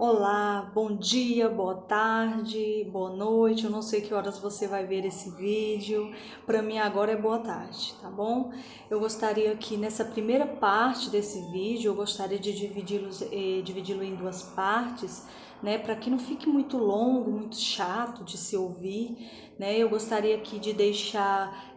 Olá, bom dia, boa tarde, boa noite. Eu não sei que horas você vai ver esse vídeo. Para mim agora é boa tarde, tá bom? Eu gostaria que nessa primeira parte desse vídeo, eu gostaria de dividi-lo em duas partes, né, para que não fique muito longo, muito chato de se ouvir, né? Eu gostaria aqui de deixar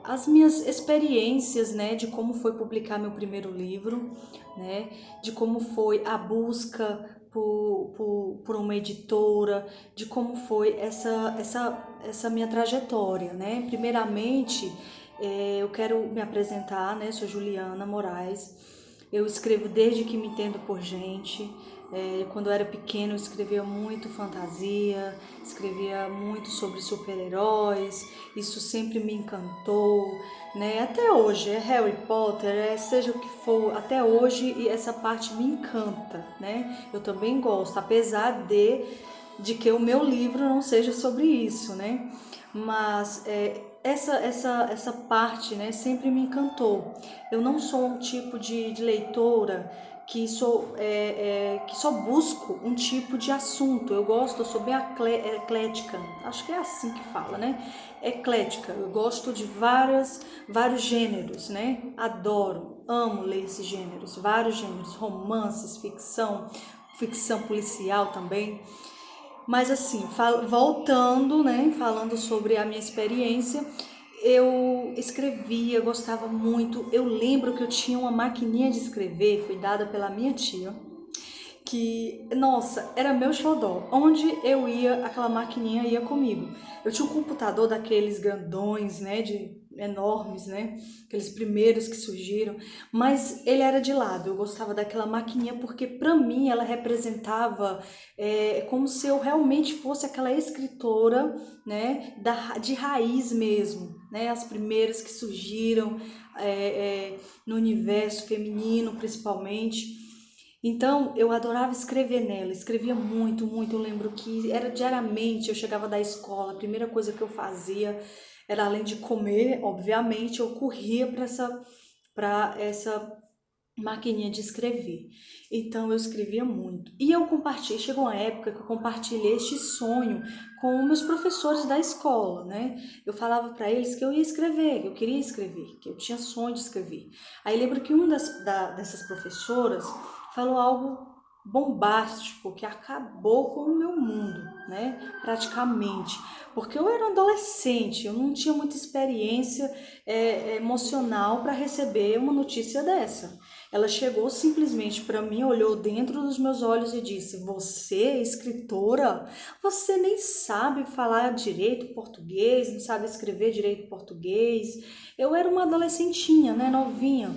as minhas experiências, né, de como foi publicar meu primeiro livro, né, de como foi a busca por uma editora, de como foi essa minha trajetória, né? Primeiramente, eu quero me apresentar, né? Sou Juliana Moraes, eu escrevo desde que me entendo por gente. Quando eu era pequena eu escrevia muito fantasia, escrevia muito sobre super-heróis, isso sempre me encantou, né? Até hoje, é Harry Potter, seja o que for, até hoje e essa parte me encanta, né? Eu também gosto, apesar de que o meu livro não seja sobre isso, né? Mas essa parte, né, sempre me encantou. Eu não sou um tipo de leitora que só busco um tipo de assunto. Eu gosto, eu sou bem eclética, acho que é assim que fala, né? Eclética, eu gosto de vários gêneros, né? Adoro, amo ler esses gêneros, vários gêneros, romances, ficção policial também. Mas assim, voltando, né, falando sobre a minha experiência, eu escrevia, gostava muito. Eu lembro que eu tinha uma maquininha de escrever, foi dada pela minha tia, que, nossa, era meu xodó. Onde eu ia, aquela maquininha ia comigo. Eu tinha um computador daqueles grandões, né, de enormes, né, aqueles primeiros que surgiram, mas ele era de lado. Eu gostava daquela maquininha porque para mim ela representava como se eu realmente fosse aquela escritora, né, de raiz mesmo, né, as primeiras que surgiram no universo feminino, principalmente. Então, eu adorava escrever nela, escrevia muito, muito. Eu lembro que era diariamente, eu chegava da escola, a primeira coisa que eu fazia era, além de comer, obviamente, eu corria para essa maquininha de escrever. Então, eu escrevia muito. E eu compartilhei, chegou uma época que eu compartilhei este sonho com meus professores da escola, né? Eu falava para eles que eu ia escrever, que eu queria escrever, que eu tinha sonho de escrever. Aí lembro que dessas professoras falou algo bombástico que acabou com o meu mundo, né? Praticamente, porque eu era um adolescente, eu não tinha muita experiência emocional para receber uma notícia dessa. Ela chegou simplesmente para mim, olhou dentro dos meus olhos e disse: "Você, escritora, você nem sabe falar direito português, não sabe escrever direito português". Eu era uma adolescentinha, né, novinha.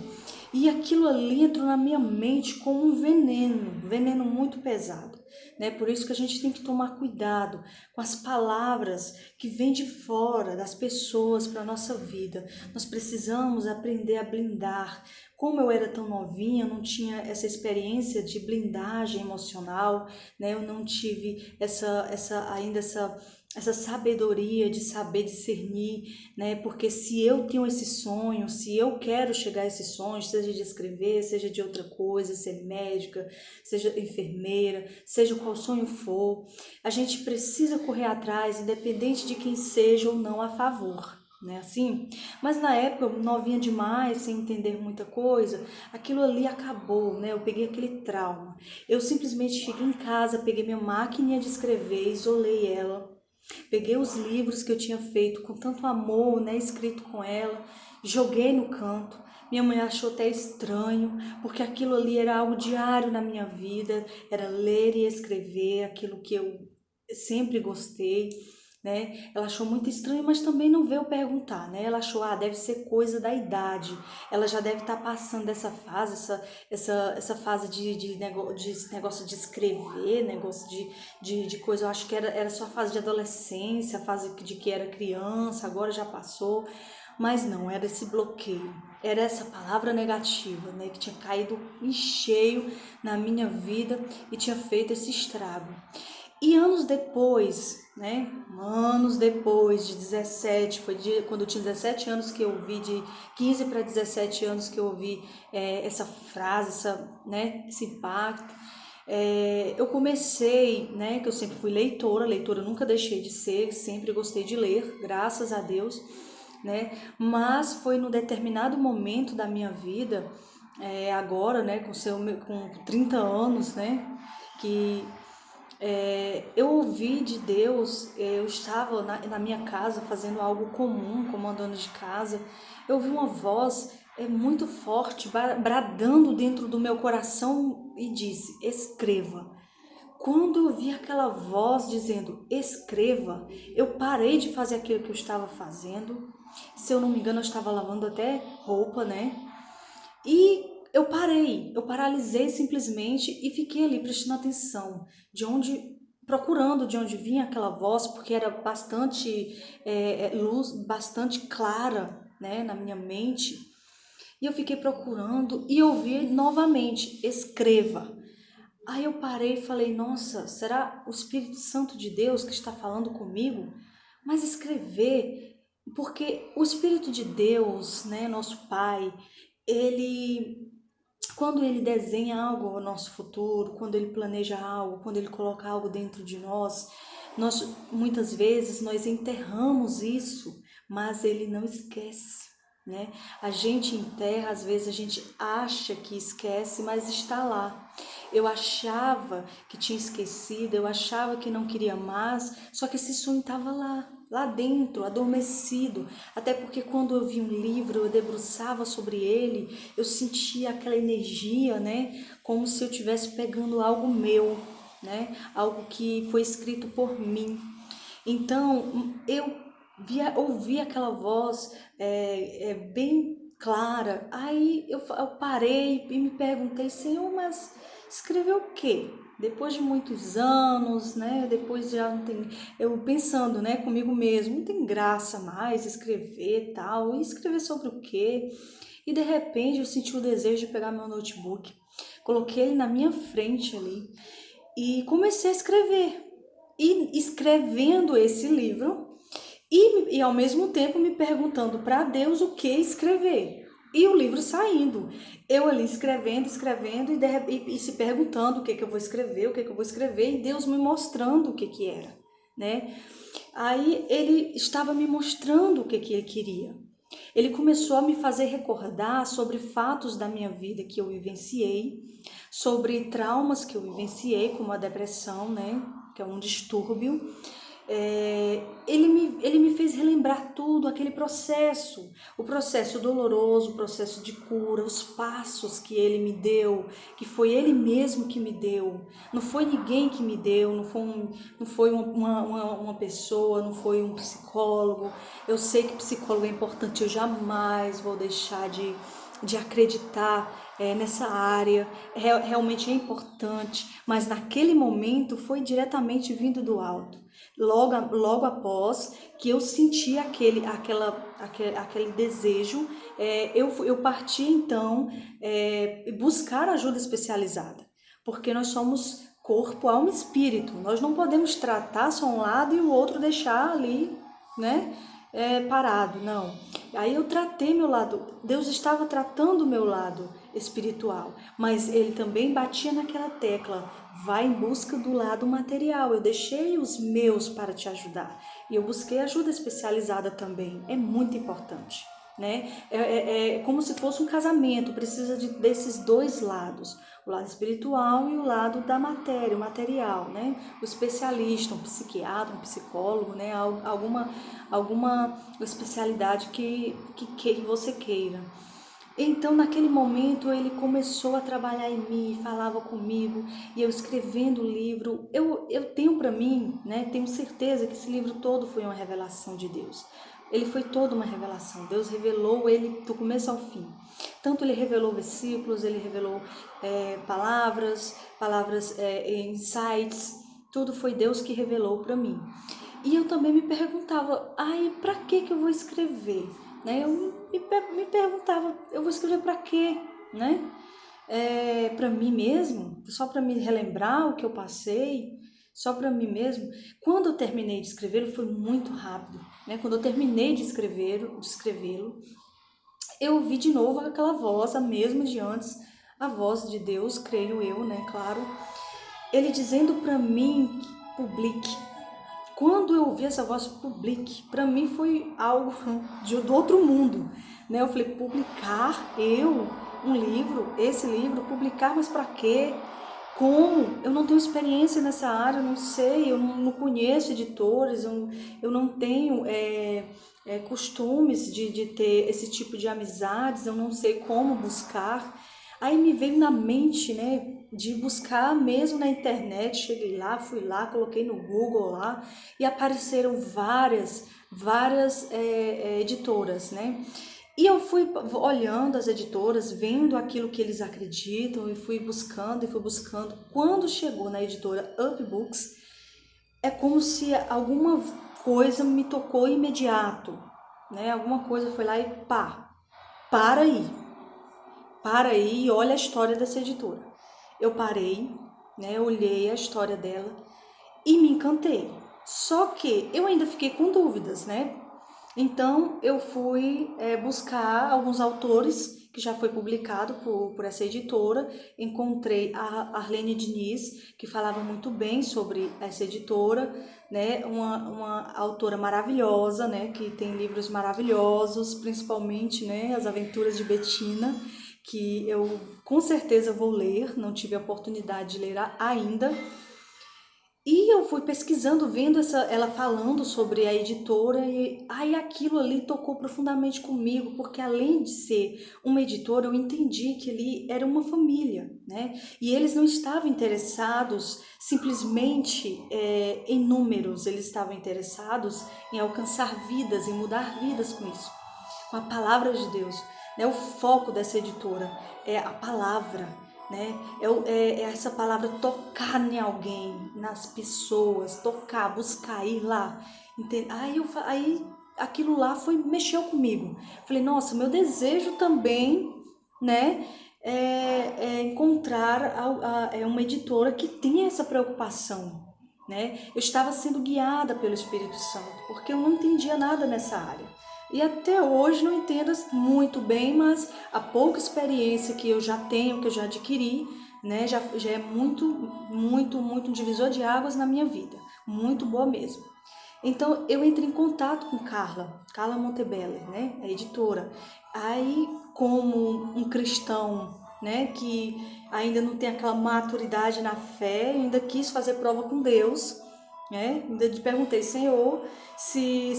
E aquilo ali entrou na minha mente como um veneno muito pesado, né? Por isso que a gente tem que tomar cuidado com as palavras que vêm de fora das pessoas para a nossa vida. Nós precisamos aprender a blindar. Como eu era tão novinha, eu não tinha essa experiência de blindagem emocional, né? Eu não tive essa sabedoria de saber discernir, né? Porque se eu tenho esse sonho, se eu quero chegar a esse sonho, seja de escrever, seja de outra coisa, ser médica, seja enfermeira, seja qual sonho for, a gente precisa correr atrás, independente de quem seja ou não a favor. Né, assim? Mas na época, novinha demais, sem entender muita coisa, aquilo ali acabou, né? Eu peguei aquele trauma. Eu simplesmente cheguei em casa, peguei minha máquina de escrever, isolei ela, peguei os livros que eu tinha feito com tanto amor, né, escrito com ela, joguei no canto. Minha mãe achou até estranho, porque aquilo ali era algo diário na minha vida, era ler e escrever, aquilo que eu sempre gostei, né? Ela achou muito estranho, mas também não veio perguntar, né? Ela achou, deve ser coisa da idade. Ela já deve estar passando dessa fase, essa fase de negócio de escrever, negócio de coisa. Eu acho que era só a fase de adolescência, a fase de que era criança, agora já passou. Mas não, era esse bloqueio, era essa palavra negativa, né, que tinha caído em cheio na minha vida e tinha feito esse estrago. E anos depois, né, anos depois de 17, quando eu tinha 17 anos que eu ouvi, de 15 para 17 anos que eu ouvi essa frase, esse impacto. Eu comecei, né, que eu sempre fui leitora eu nunca deixei de ser, sempre gostei de ler, graças a Deus, né, mas foi num determinado momento da minha vida, agora, né, com 30 anos, né, que eu ouvi de Deus. Eu estava na minha casa fazendo algo comum, como dona de casa. Eu ouvi uma voz muito forte, bradando dentro do meu coração e disse: escreva. Quando eu vi aquela voz dizendo escreva, eu parei de fazer aquilo que eu estava fazendo. Se eu não me engano, eu estava lavando até roupa, né? E eu paralisei simplesmente e fiquei ali prestando atenção procurando de onde vinha aquela voz, porque era bastante luz, bastante clara, né, na minha mente. E eu fiquei procurando e ouvi novamente, escreva. Aí eu parei e falei, nossa, será o Espírito Santo de Deus que está falando comigo? Mas escrever, porque o Espírito de Deus, né, nosso Pai, ele, quando ele desenha algo ao nosso futuro, quando ele planeja algo, quando ele coloca algo dentro de nós muitas vezes nós enterramos isso, mas ele não esquece, né? A gente enterra, às vezes a gente acha que esquece, mas está lá. Eu achava que tinha esquecido, eu achava que não queria mais, só que esse sonho estava lá dentro, adormecido. Até porque quando eu vi um livro, eu debruçava sobre ele, eu sentia aquela energia, né? Como se eu estivesse pegando algo meu, né? Algo que foi escrito por mim. Então, ouvi aquela voz bem clara. Aí eu parei e me perguntei, Senhor, mas escreveu o quê? Depois de muitos anos, né? Depois já não tem. Eu pensando, né, comigo mesmo, não tem graça mais escrever tal. E escrever sobre o quê? E de repente eu senti o desejo de pegar meu notebook, coloquei ele na minha frente ali e comecei a escrever. E escrevendo esse livro e ao mesmo tempo me perguntando para Deus o que escrever. E o livro saindo. Eu ali escrevendo e se perguntando o que eu vou escrever, e Deus me mostrando o que era, né? Aí ele estava me mostrando o que ele queria. Ele começou a me fazer recordar sobre fatos da minha vida que eu vivenciei, sobre traumas que eu vivenciei, como a depressão, né? Que é um distúrbio. Ele me fez relembrar tudo, aquele processo, o processo doloroso, o processo de cura, os passos que ele me deu, que foi ele mesmo que me deu, não foi ninguém que me deu, não foi uma pessoa, não foi um psicólogo. Eu sei que psicólogo é importante, eu jamais vou deixar de acreditar nessa área, realmente é importante, mas naquele momento foi diretamente vindo do alto. Logo após que eu senti aquele desejo, eu parti então buscar ajuda especializada, porque nós somos corpo, alma e espírito. Nós não podemos tratar só um lado e o outro deixar ali, né? Parado, não. Aí eu tratei meu lado, Deus estava tratando o meu lado espiritual, mas ele também batia naquela tecla, vai em busca do lado material. Eu deixei os meus para te ajudar e eu busquei ajuda especializada também, é muito importante, né? É como se fosse um casamento, precisa desses dois lados, o lado espiritual e o lado da matéria, o material, né? O especialista, um psiquiatra, um psicólogo, né? Alguma especialidade que você queira. Então, naquele momento, ele começou a trabalhar em mim, falava comigo, e eu escrevendo o livro. Eu tenho para mim, né, tenho certeza que esse livro todo foi uma revelação de Deus. Ele foi toda uma revelação. Deus revelou ele do começo ao fim. Tanto ele revelou versículos, ele revelou palavras, insights. Tudo foi Deus que revelou para mim. E eu também me perguntava, para que eu vou escrever? Né? Eu me perguntava, eu vou escrever para quê? Né? Para mim mesmo? Só para me relembrar o que eu passei? Só para mim mesmo? Quando eu terminei de escrevê-lo, foi muito rápido. Né? Quando eu terminei de escrevê-lo, eu ouvi de novo aquela voz, a mesma de antes, a voz de Deus, creio eu, né? Claro. ele dizendo para mim que publique. Quando eu ouvi essa voz, publique, para mim foi algo do outro mundo, né? Eu falei, publicar um livro, esse livro, publicar, mas para quê? Como? Eu não tenho experiência nessa área, eu não sei, eu não conheço editores, eu não tenho costumes de ter esse tipo de amizades, eu não sei como buscar. Aí me veio na mente, né, de buscar mesmo na internet, cheguei lá, fui lá, coloquei no Google lá e apareceram várias editoras, né? E eu fui olhando as editoras, vendo aquilo que eles acreditam e fui buscando e fui buscando. Quando chegou na editora Up Books, é como se alguma coisa me tocou imediato, né? Alguma coisa foi lá e pá, para aí, para aí e olha a história dessa editora. Eu parei, né? Olhei a história dela e me encantei. Só que eu ainda fiquei com dúvidas, né? Então eu fui buscar alguns autores que já foi publicado por essa editora. Encontrei a Arlene Diniz, que falava muito bem sobre essa editora, né? Uma autora maravilhosa, né? Que tem livros maravilhosos, principalmente, né? As Aventuras de Bettina, que eu com certeza vou ler, não tive a oportunidade de ler ainda. E eu fui pesquisando, vendo ela falando sobre a editora e aí aquilo ali tocou profundamente comigo, porque além de ser uma editora, eu entendi que ali era uma família, né? E eles não estavam interessados simplesmente em números, eles estavam interessados em alcançar vidas, em mudar vidas com isso, com a palavra de Deus, né? O foco dessa editora é a palavra, né? É essa palavra tocar em alguém, nas pessoas, tocar, buscar, ir lá. Entende? Aí aquilo lá mexeu comigo. Falei, nossa, meu desejo também, né? É encontrar uma editora que tenha essa preocupação, né? Eu estava sendo guiada pelo Espírito Santo, porque eu não entendia nada nessa área. E até hoje não entendo muito bem, mas a pouca experiência que eu já tenho, que eu já adquiri, né, já é muito divisor de águas na minha vida. Muito boa mesmo. Então eu entrei em contato com Carla Montebeller, né, a editora. Aí, como um cristão, né, que ainda não tem aquela maturidade na fé, ainda quis fazer prova com Deus, né? Ainda te perguntei, Senhor, se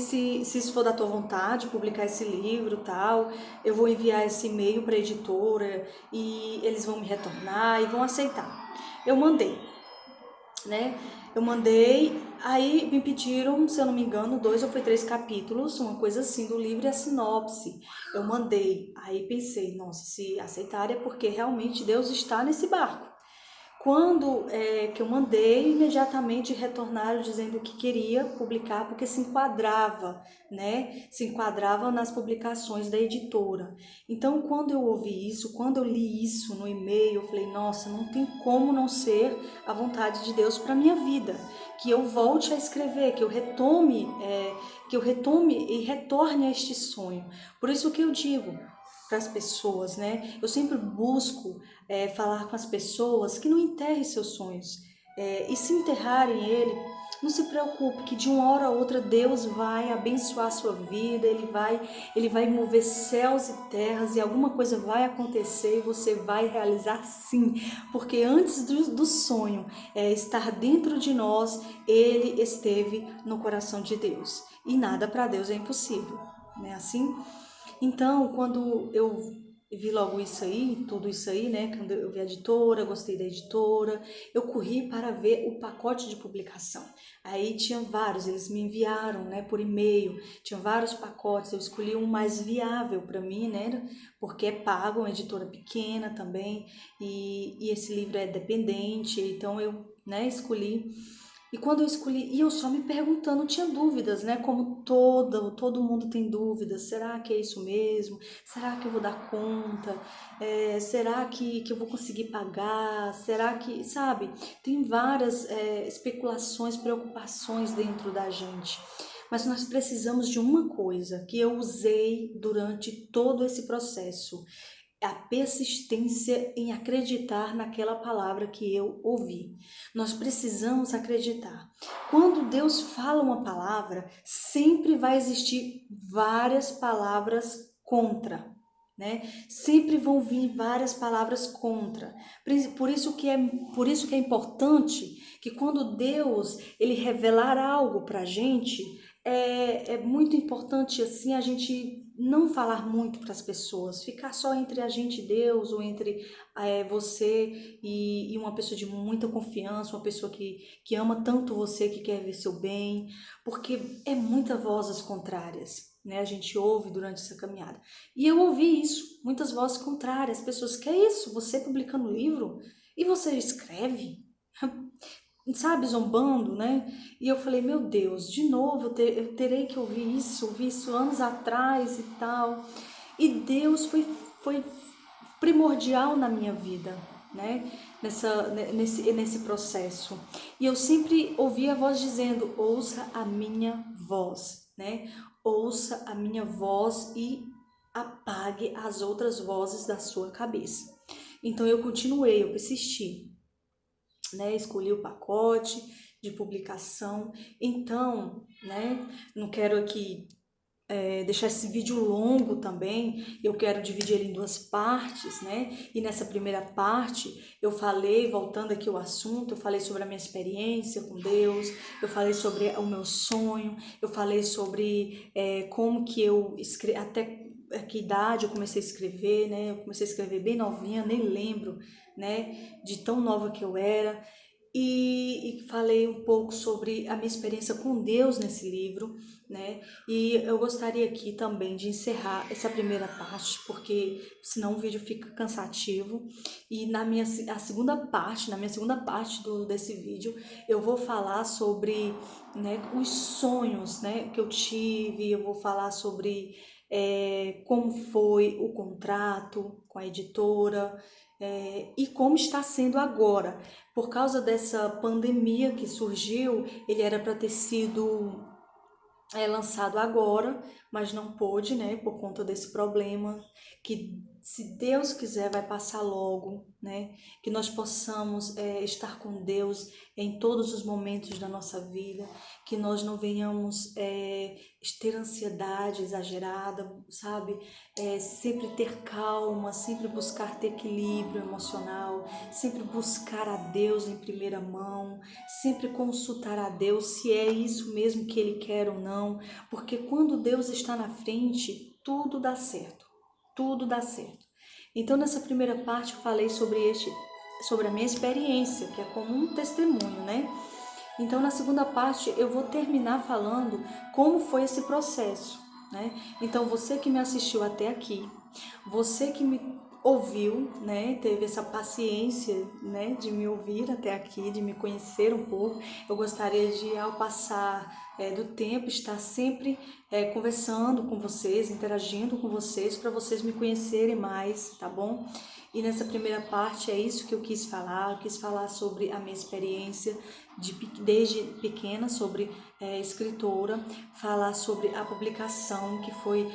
isso for da tua vontade, publicar esse livro, tal, eu vou enviar esse e-mail para a editora e eles vão me retornar e vão aceitar. Eu mandei, né? Eu mandei, aí me pediram, se eu não me engano, 2 ou 3 capítulos, uma coisa assim, do livro e a sinopse. Eu mandei, aí pensei, nossa, se aceitarem é porque realmente Deus está nesse barco. Quando que eu mandei, imediatamente retornaram dizendo que queria publicar porque se enquadrava, né? Se enquadrava nas publicações da editora. Então, quando eu ouvi isso, quando eu li isso no e-mail, eu falei, nossa, não tem como não ser a vontade de Deus para minha vida, que eu volte a escrever, que eu retome e retorne a este sonho. Por isso que eu digo para as pessoas, né? Eu sempre busco falar com as pessoas que não enterrem seus sonhos. E se enterrarem ele, não se preocupe que de uma hora a outra Deus vai abençoar a sua vida, ele vai mover céus e terras e alguma coisa vai acontecer e você vai realizar sim, porque antes do sonho estar dentro de nós, ele esteve no coração de Deus e nada para Deus é impossível, não é assim? Então, quando eu vi logo isso aí, tudo isso aí, né? Quando eu vi a editora, gostei da editora, eu corri para ver o pacote de publicação. Aí tinha vários, eles me enviaram, né, por e-mail, tinha vários pacotes, eu escolhi um mais viável para mim, né? Porque é pago, uma editora pequena também, e esse livro é dependente, então eu, né, escolhi. E quando eu escolhi, e eu só me perguntando, tinha dúvidas, né? Como todo mundo tem dúvidas. Será que é isso mesmo? Será que eu vou dar conta? Será que eu vou conseguir pagar? Será que, sabe? Tem várias especulações, preocupações dentro da gente. Mas nós precisamos de uma coisa que eu usei durante todo esse processo. a persistência em acreditar naquela palavra que eu ouvi. Nós precisamos acreditar. Quando Deus fala uma palavra, sempre vai existir várias palavras contra, né? Sempre vão vir várias palavras contra. Por isso que é importante que quando Deus ele revelar algo para a gente, é muito importante assim a gente não falar muito para as pessoas, ficar só entre a gente e Deus, ou entre você e uma pessoa de muita confiança, uma pessoa que ama tanto você, que quer ver seu bem, porque é muitas vozes contrárias, né? A gente ouve durante essa caminhada. E eu ouvi isso, muitas vozes contrárias, pessoas, que é isso? Você publicando livro? E você escreve? Sabe, zombando, né? E eu falei, meu Deus, de novo eu terei que ouvi isso anos atrás e tal. E Deus foi primordial na minha vida, né? Nesse processo. E eu sempre ouvi a voz dizendo, ouça a minha voz, né? Ouça a minha voz e apague as outras vozes da sua cabeça. Então eu continuei, eu persisti, né? Escolhi o pacote de publicação. Então, né? Não quero aqui deixar esse vídeo longo também, eu quero dividir ele em duas partes, né? E nessa primeira parte eu falei, voltando aqui ao assunto, eu falei sobre a minha experiência com Deus, eu falei sobre o meu sonho, eu falei sobre como que eu escrevi, até que idade eu comecei a escrever, né? Eu comecei a escrever bem novinha, nem lembro, né? De tão nova que eu era. E falei um pouco sobre a minha experiência com Deus nesse livro, né? E eu gostaria aqui também de encerrar essa primeira parte, porque senão o vídeo fica cansativo. E na minha segunda parte desse vídeo, eu vou falar sobre, né, os sonhos, né, que eu tive, eu vou falar sobre como foi o contrato com a editora, e como está sendo agora. Por causa dessa pandemia que surgiu, ele era para ter sido lançado agora, mas não pôde, né, por conta desse problema, que se Deus quiser vai passar logo, né, que nós possamos estar com Deus em todos os momentos da nossa vida, que nós não venhamos ter ansiedade exagerada, sabe, sempre ter calma, sempre buscar ter equilíbrio emocional, sempre buscar a Deus em primeira mão, sempre consultar a Deus se é isso mesmo que Ele quer ou não, porque quando Deus está na frente, tudo dá certo, tudo dá certo. Então nessa primeira parte eu falei sobre a minha experiência, que é como um testemunho, né? Então na segunda parte eu vou terminar falando como foi esse processo, né? Então você que me assistiu até aqui, você que me ouviu, né, teve essa paciência, né, de me ouvir até aqui, de me conhecer um pouco. Eu gostaria de, ao passar do tempo, estar sempre conversando com vocês, interagindo com vocês, para vocês me conhecerem mais, tá bom? E nessa primeira parte é isso que eu quis falar. Eu quis falar sobre a minha experiência desde pequena, sobre escritora, falar sobre a publicação, que foi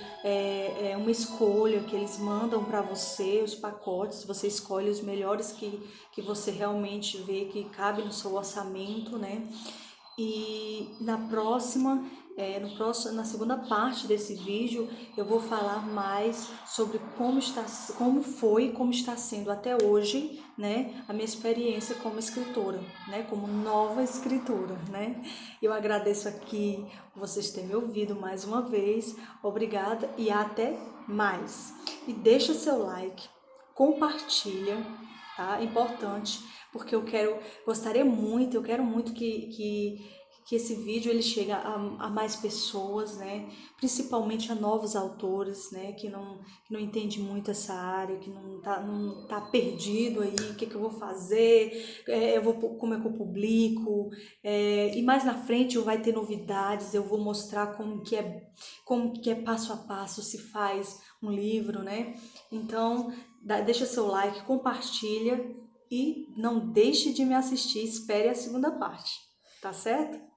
uma escolha que eles mandam para você, os pacotes, você escolhe os melhores que você realmente vê que cabe no seu orçamento, né? E na segunda parte desse vídeo, eu vou falar mais sobre como está sendo até hoje, né, a minha experiência como escritora, né, como nova escritora, né. Eu agradeço aqui vocês terem me ouvido mais uma vez, obrigada e até mais. E deixa seu like, compartilha, tá? Importante, porque eu quero muito que esse vídeo ele chegue a mais pessoas, né? Principalmente a novos autores, né? Que não entende muito essa área, que não tá perdido aí, o que eu vou fazer, como é que eu publico, e mais na frente vai ter novidades, eu vou mostrar como que é passo a passo se faz um livro, né? Então, deixa seu like, compartilha e não deixe de me assistir, espere a segunda parte, tá certo?